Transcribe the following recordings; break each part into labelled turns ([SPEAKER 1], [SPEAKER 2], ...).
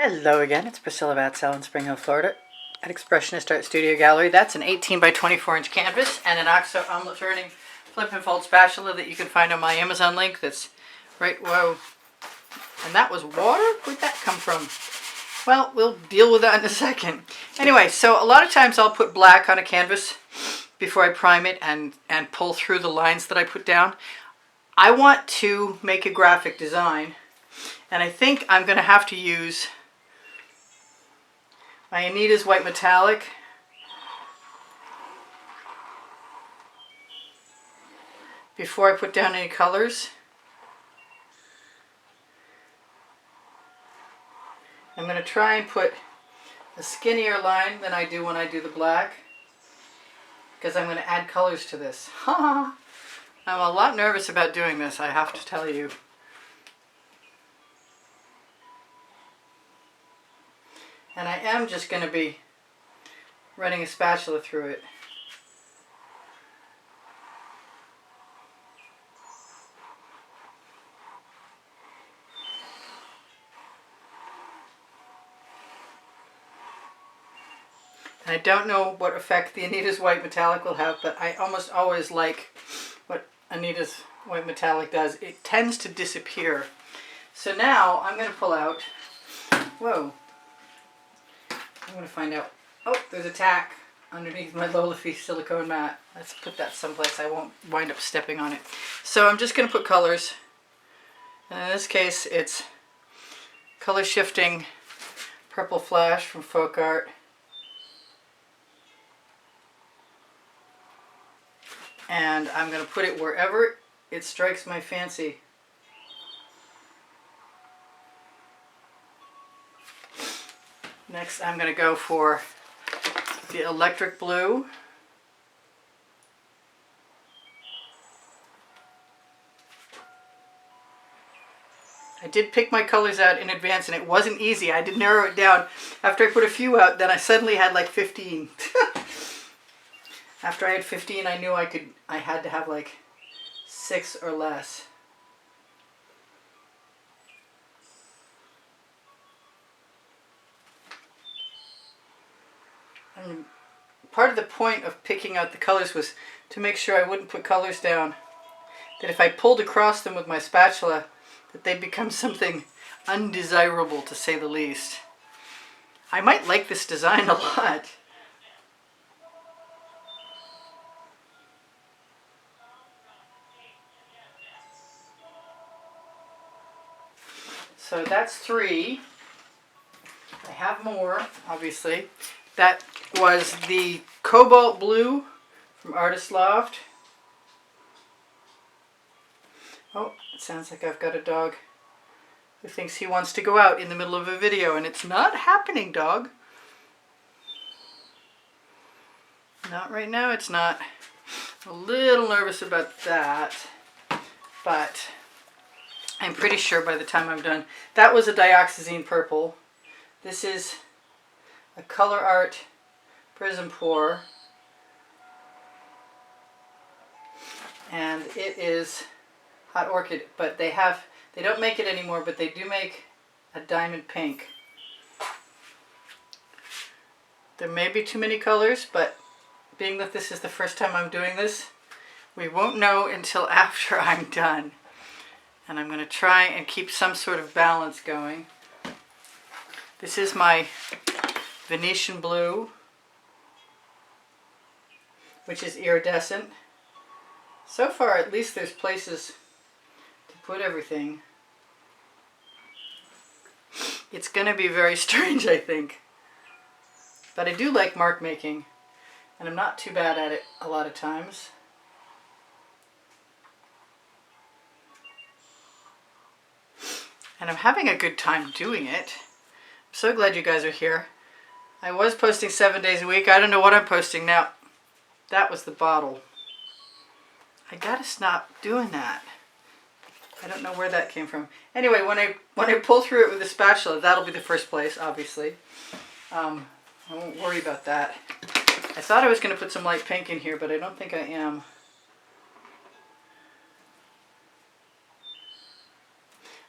[SPEAKER 1] Hello again, it's Priscilla Batzell in Spring Hill, Florida at Expressionist Art Studio Gallery. That's an 18 by 24 inch canvas and an OXO omelet turning flip and fold spatula that you can find on my Amazon link. That's right, whoa. And that was water? Where'd that come from? Well, we'll deal with that in a second. Anyway, so a lot of times I'll put black on a canvas before I prime it and pull through the lines that I put down. I want to make a graphic design, and I think I'm going to have to use my Additives white metallic. Before I put down any colors. I'm going to try and put a skinnier line than I do when I do the black, because I'm going to add colors to this. I'm a lot nervous about doing this, I have to tell you. And I am just going to be running a spatula through it. And I don't know what effect the Additives white metallic will have, but I almost always like what Additives white metallic does. It tends to disappear. So now I'm going to pull out, whoa, I'm going to find out, oh, there's a tack underneath my Lolafi silicone mat. Let's put that someplace I won't wind up stepping on it. So I'm just going to put colors. And in this case, it's color shifting purple flash from Folk Art. And I'm going to put it wherever it strikes my fancy. Next, I'm going to go for the electric blue. I did pick my colors out in advance, and it wasn't easy. I did narrow it down. After I put a few out, then I suddenly had like 15. After I had 15, I knew I had to have like 6 or less. And part of the point of picking out the colors was to make sure I wouldn't put colors down that if I pulled across them with my spatula, that they'd become something undesirable, to say the least. I might like this design a lot. So that's 3. I have more, obviously. That was the cobalt blue from Artist Loft. Oh, it sounds like I've got a dog who thinks he wants to go out in the middle of a video, and it's not happening, dog. Not right now, it's not. I'm a little nervous about that, but I'm pretty sure by the time I'm done. That was a dioxazine purple. This is a Color Art Prism Pour. And it is Hot Orchid, but they don't make it anymore, but they do make a diamond pink. There may be too many colors, but being that this is the first time I'm doing this, we won't know until after I'm done. And I'm going to try and keep some sort of balance going. This is my Venetian blue, which is iridescent. So far, at least there's places to put everything. It's going to be very strange, I think. But I do like mark making, and I'm not too bad at it a lot of times. And I'm having a good time doing it. I'm so glad you guys are here. I was posting 7 days a week. I don't know what I'm posting now. That was the bottle. I gotta stop doing that. I don't know where that came from. Anyway, when I pull through it with a spatula, that'll be the first place, obviously. I won't worry about that. I thought I was going to put some light pink in here, but I don't think I am.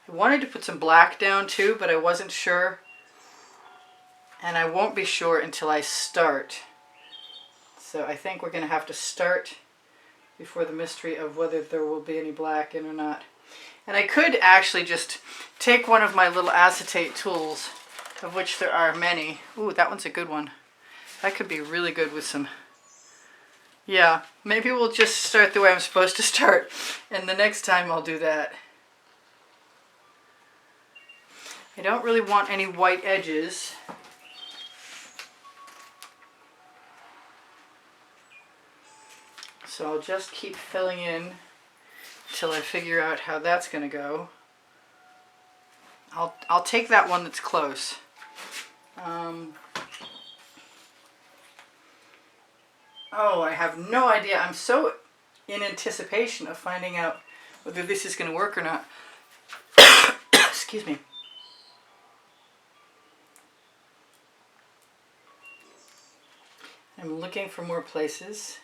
[SPEAKER 1] I wanted to put some black down too, but I wasn't sure And I won't be sure until I start. So I think we're going to have to start before the mystery of whether there will be any black in or not. And I could actually just take one of my little acetate tools, of which there are many. Ooh, that one's a good one. That could be really good with some... Yeah, maybe we'll just start the way I'm supposed to start, and the next time I'll do that. I don't really want any white edges. So I'll just keep filling in until I figure out how that's going to go. I'll take that one that's close. Oh, I have no idea. I'm so in anticipation of finding out whether this is going to work or not. Excuse me. I'm looking for more places.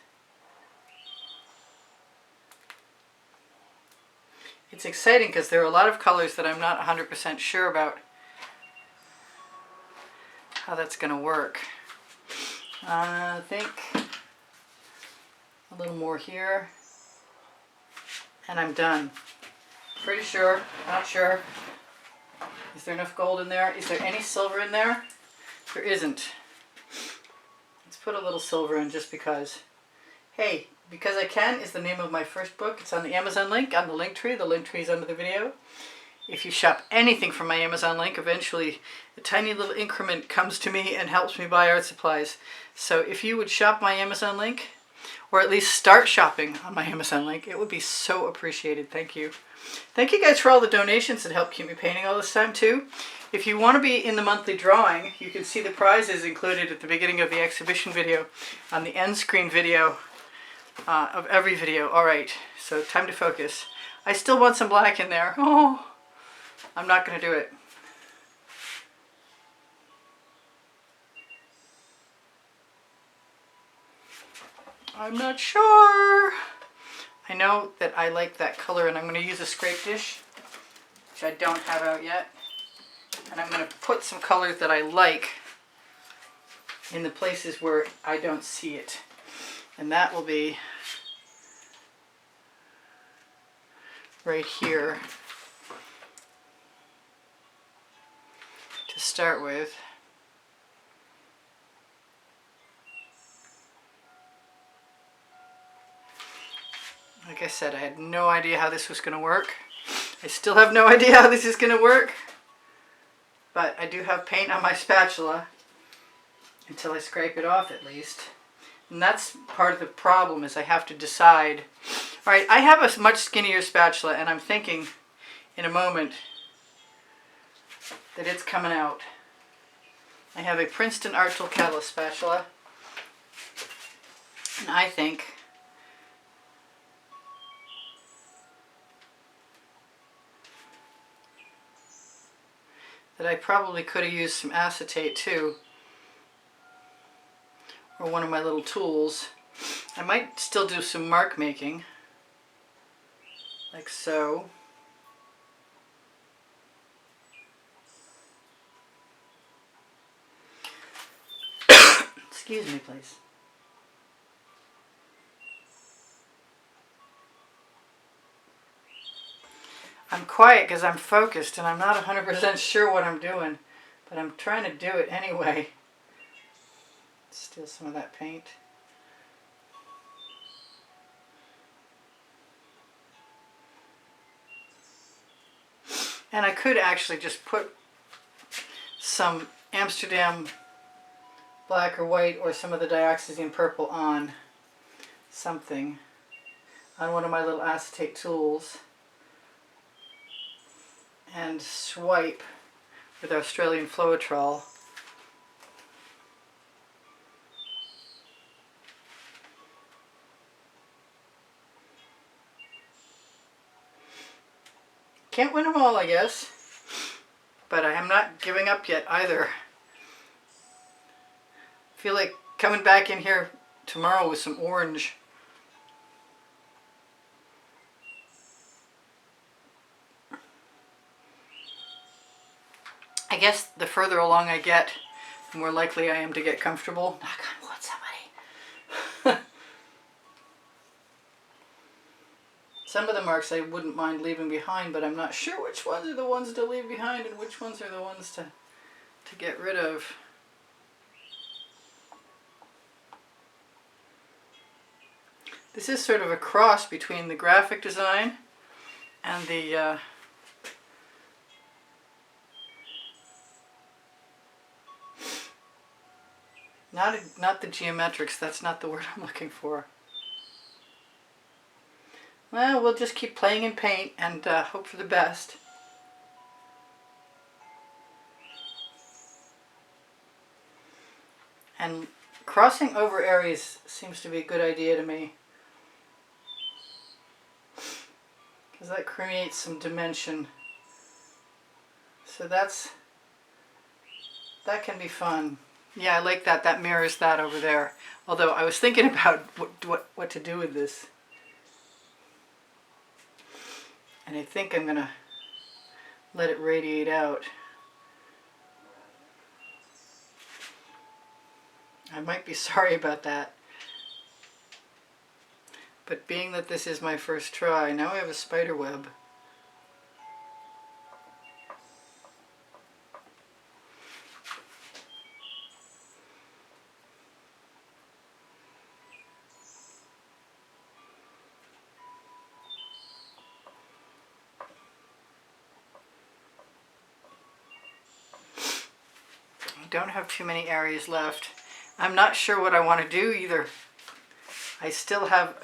[SPEAKER 1] It's exciting because there are a lot of colors that I'm not 100% sure about how that's going to work. I think a little more here, and I'm done. Pretty sure, not sure. Is there enough gold in there? Is there any silver in there? There isn't. Let's put a little silver in just because. Hey, Because I Can is the name of my first book. It's on the Amazon link, on the link tree. The link tree is under the video. If you shop anything from my Amazon link, eventually a tiny little increment comes to me and helps me buy art supplies. So if you would shop my Amazon link, or at least start shopping on my Amazon link, it would be so appreciated. Thank you. Thank you guys for all the donations that helped keep me painting all this time too. If you want to be in the monthly drawing, you can see the prizes included at the beginning of the exhibition video, on the end screen video of every video. Alright, so time to focus. I still want some black in there. Oh, I'm not going to do it. I'm not sure. I know that I like that color, and I'm going to use a scrape dish, which I don't have out yet. And I'm going to put some colors that I like in the places where I don't see it. And that will be right here to start with. Like I said, I had no idea how this was going to work. I still have no idea how this is going to work. But I do have paint on my spatula, until I scrape it off at least. And that's part of the problem, is I have to decide. Alright, I have a much skinnier spatula, and I'm thinking in a moment that it's coming out. I have a Princeton Art Tool Catalyst spatula, and I think that I probably could have used some acetate too, or one of my little tools. I might still do some mark making, like so. Excuse me, please. I'm quiet because I'm focused and I'm not 100% sure what I'm doing, but I'm trying to do it anyway. Steal some of that paint. And I could actually just put some Amsterdam black or white, or some of the dioxazine purple on something, on one of my little acetate tools, and swipe with Australian Floetrol. Can't win them all, I guess, but I am not giving up yet either. I feel like coming back in here tomorrow with some orange. I guess the further along I get, the more likely I am to get comfortable. Knock on wood, somebody. Some of the marks I wouldn't mind leaving behind, but I'm not sure which ones are the ones to leave behind and which ones are the ones to get rid of. This is sort of a cross between the graphic design and the not the geometrics, that's not the word I'm looking for. Well, we'll just keep playing in paint and hope for the best. And crossing over areas seems to be a good idea to me, because that creates some dimension. So that can be fun. Yeah, I like that. That mirrors that over there. Although I was thinking about what to do with this. And I think I'm going to let it radiate out. I might be sorry about that. But being that this is my first try, now I have a spider web. I don't have too many areas left. I'm not sure what I want to do either. I still have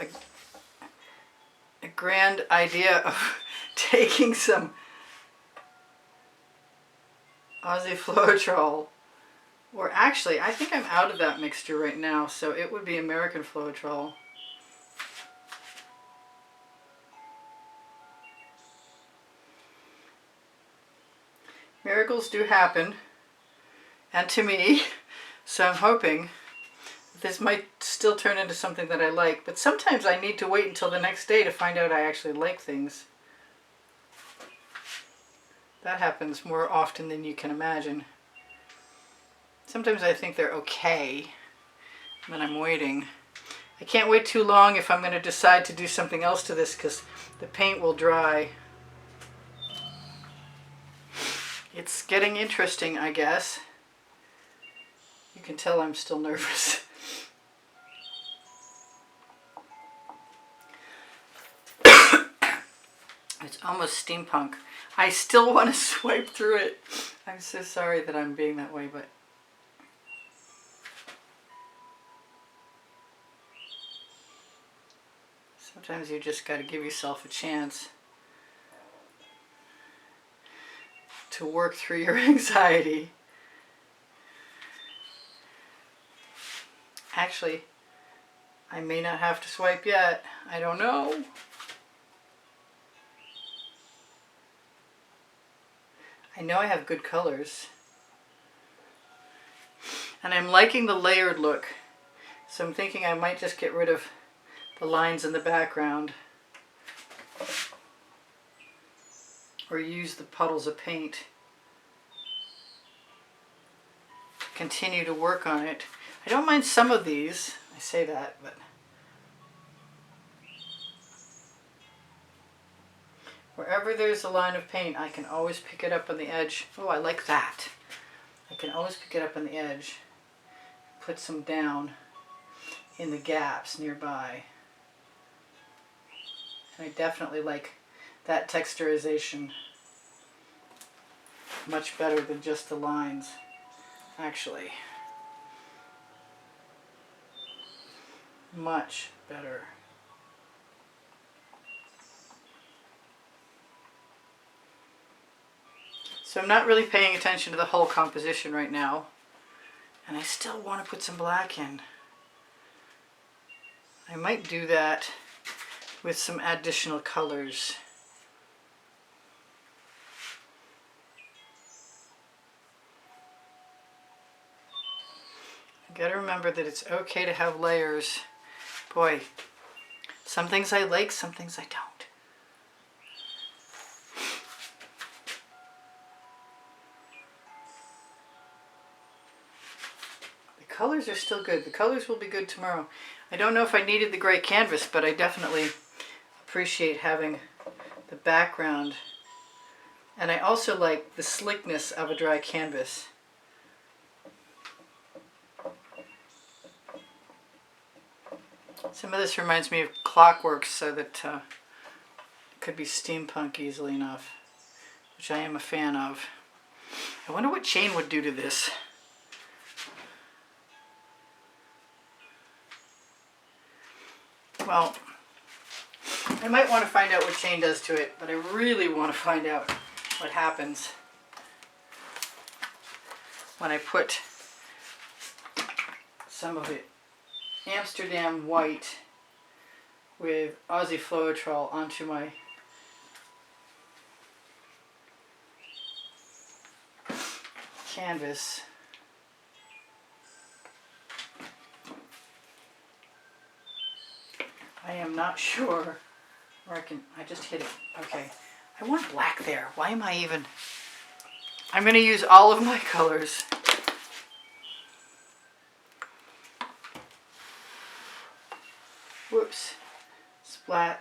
[SPEAKER 1] a grand idea of taking some Aussie Floetrol, or actually I think I'm out of that mixture right now, so it would be American Floetrol. Miracles do happen, and to me, so I'm hoping this might still turn into something that I like, but sometimes I need to wait until the next day to find out I actually like things. That happens more often than you can imagine. Sometimes I think they're okay, and then I'm waiting. I can't wait too long if I'm going to decide to do something else to this, because the paint will dry. It's getting interesting, I guess. You can tell I'm still nervous. It's almost steampunk. I still want to swipe through it. I'm so sorry that I'm being that way, but sometimes you just got to give yourself a chance to work through your anxiety. Actually, I may not have to swipe yet. I don't know. I know I have good colors. And I'm liking the layered look. So I'm thinking I might just get rid of the lines in the background, or use the puddles of paint to continue to work on it. I don't mind some of these. I say that, but wherever there's a line of paint, I can always pick it up on the edge. Oh, I like that. I can always pick it up on the edge, put some down in the gaps nearby. And I definitely like that texturization much better than just the lines, actually. Much better. So I'm not really paying attention to the whole composition right now, and I still want to put some black in. I might do that with some additional colors. I gotta remember that it's okay to have layers. Boy, some things I like, some things I don't. colors are still good. The colors will be good tomorrow. I don't know if I needed the gray canvas, but I definitely appreciate having the background. And I also like the slickness of a dry canvas. Some of this reminds me of clockwork, so that it could be steampunk easily enough, which I am a fan of. I wonder what chain would do to this. Well, I might want to find out what chain does to it, but I really want to find out what happens when I put some of it Amsterdam white with Aussie Floetrol onto my canvas. I am not sure where I just hit it. Okay. I want black there. Why am I even... I'm going to use all of my colors. Whoops. Splat.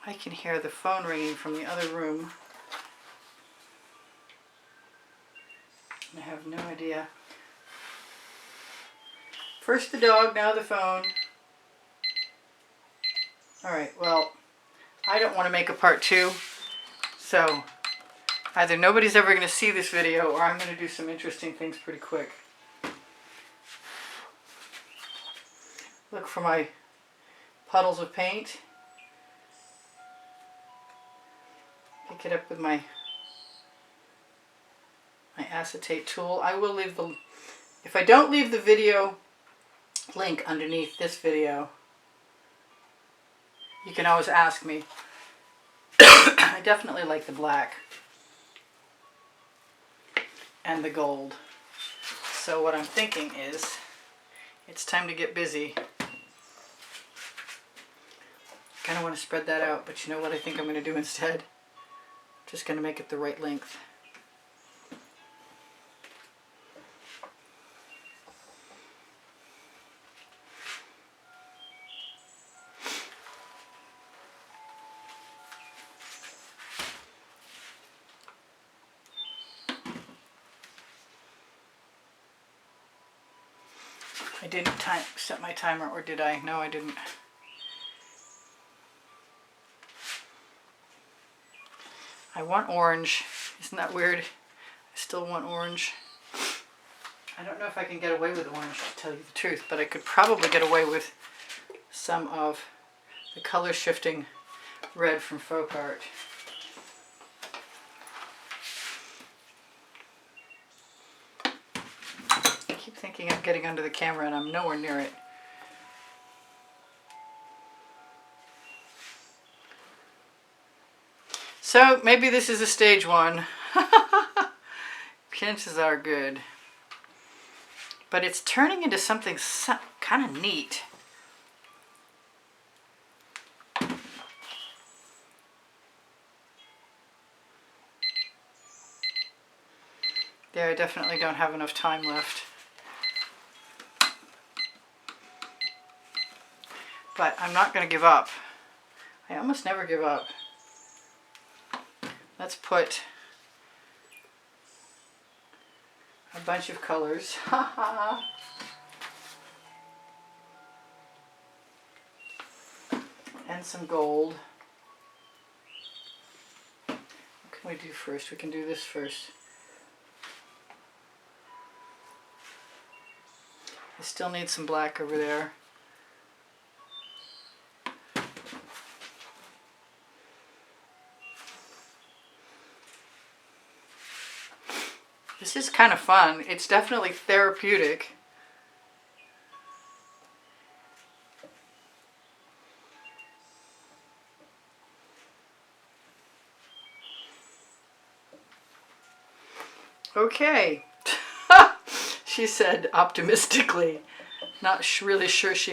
[SPEAKER 1] I can hear the phone ringing from the other room. I have no idea. First the dog, now the phone. Alright, well, I don't want to make a part 2, so either nobody's ever going to see this video or I'm going to do some interesting things pretty quick. Look for my puddles of paint. Pick it up with my acetate tool. I will leave the... If I don't leave the video link underneath this video, you can always ask me. I definitely like the black and the gold. So what I'm thinking is it's time to get busy. Kind of want to spread that out, but you know what I think I'm going to do instead? Just going to make it the right length. I didn't set my timer, or did I? No, I didn't. I want orange. Isn't that weird? I still want orange. I don't know if I can get away with orange, to tell you the truth, but I could probably get away with some of the color shifting red from Folk Art. I keep thinking I'm getting under the camera and I'm nowhere near it. So maybe this is a stage 1. Chances are good. But it's turning into something kind of neat. There, I definitely don't have enough time left. But I'm not going to give up. I almost never give up. Let's put a bunch of colors. And some gold. What can we do first? We can do this first. I still need some black over there. This is kind of fun. It's definitely therapeutic. Okay, she said optimistically. Not really sure she